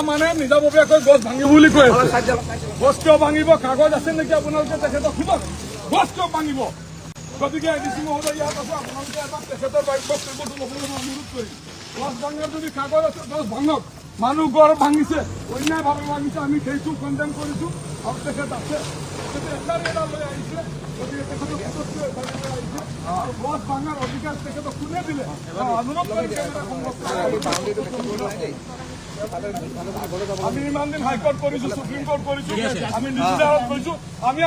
মানে নিজাববীয়াকৈ গছ ভাঙিব বুলি কৈ আছে। গছ কিয় ভাঙিব? কাগজ আছে নেকি আপোনালোকে তেখেতক সোধক, গছ কিয় ভাঙিব? গতিকে এডিচি মহোদয় ইয়াত আছে, আপোনালোকে এবাৰ তেখেতৰ বক্তব্যটো ল'বলৈ মই অনুৰোধ কৰিম। গছ ভাঙাৰ যদি কাগজ আছে গছ ভাঙক। মানুহ গড় ভাঙিছে, অন্যায়ভাৱে ভাঙিছে, আমি সেইটো কণ্ডেম কৰিছোঁ। আৰু তেখেত আছে, তেখেতে এটা লৈ আহিছে, গতিকে তেখেতক আহিছে আৰু গছ ভাঙাৰ অধিকাৰ তেখেতক কোনে দিলে? অনুৰোধ কৰিছে। আমি ইমান দিন হাইকোৰ্ট কৰিছোঁ, সুপ্ৰিম কোৰ্ট কৰিছোঁ, আমি নিজিদাৰত কৰিছোঁ, আমি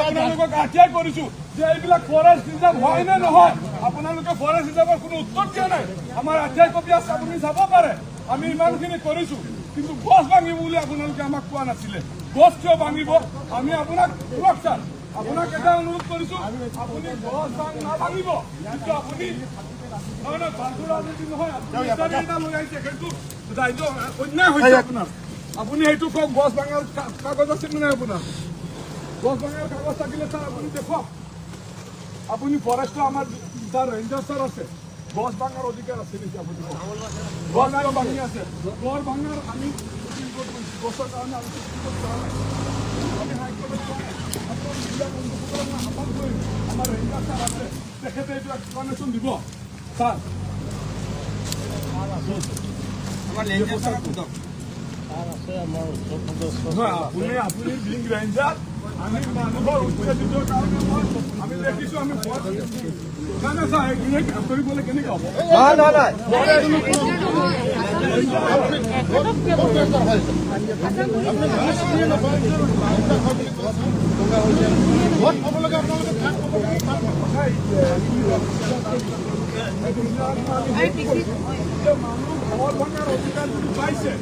আপোনালোকক আঠিয়াই কৰিছোঁ যে এইবিলাক ফৰেষ্ট ৰিজাৰ্ভ হয় নে নহয়। আপোনালোকে ফৰেষ্ট ৰিজাৰ্ভৰ কোনো উত্তৰ দিয়া নাই। আমাৰ আঠিয়াই কপি আছে, আপুনি চাব পাৰে। আমি ইমানখিনি কৰিছোঁ, কিন্তু গছ ভাঙিব বুলি আপোনালোকে আমাক কোৱা নাছিলে। গছ কিয় ভাঙিব? আমি আপোনাক সুৰক্ষাত আপোনাক এটা অনুৰোধ কৰিছোঁ, আপুনি গছ নাভাঙিব, কিন্তু আপুনি আপুনি সেইটো কওক। গছ ভাঙাৰ কাগজ আছে নে নাই আপোনাৰ? গছ ভাঙাৰ কাগজ থাকিলে ছাৰ আপুনি দেখুৱাওক। আপুনি ফৰেষ্টৰ আমাৰ ছাৰ ৰেঞ্জাৰ ছাৰ আছে, গছ ভাঙাৰ অধিকাৰ আছে নেকি? আপুনি গছ আৰু ভাঙি আছে, গছ ভাঙাৰ আমি গছৰ কাৰণে আমি হাইকোৰ্টত আমাৰ ৰেঞ্জাৰ ছাৰ আছে, তেখেতে এইটো এক্সপ্লেনেশ্যন দিব। ছাৰ আপুনি বিং ৰেঞ্জাৰ, আমি মানুহৰ উৎসাহিতৰ কাৰণে আমি দেখিছোঁ। আমি কৰিবলৈ কেনেকৈ হ'ব? মানুহ ঘৰ ভঙাৰ অধিকাৰ যদি পাইছে,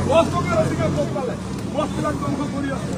গছ ভঙাৰ অধিকাৰ ক'ত পালে? গছবিলাক ধ্বংস কৰি আছে।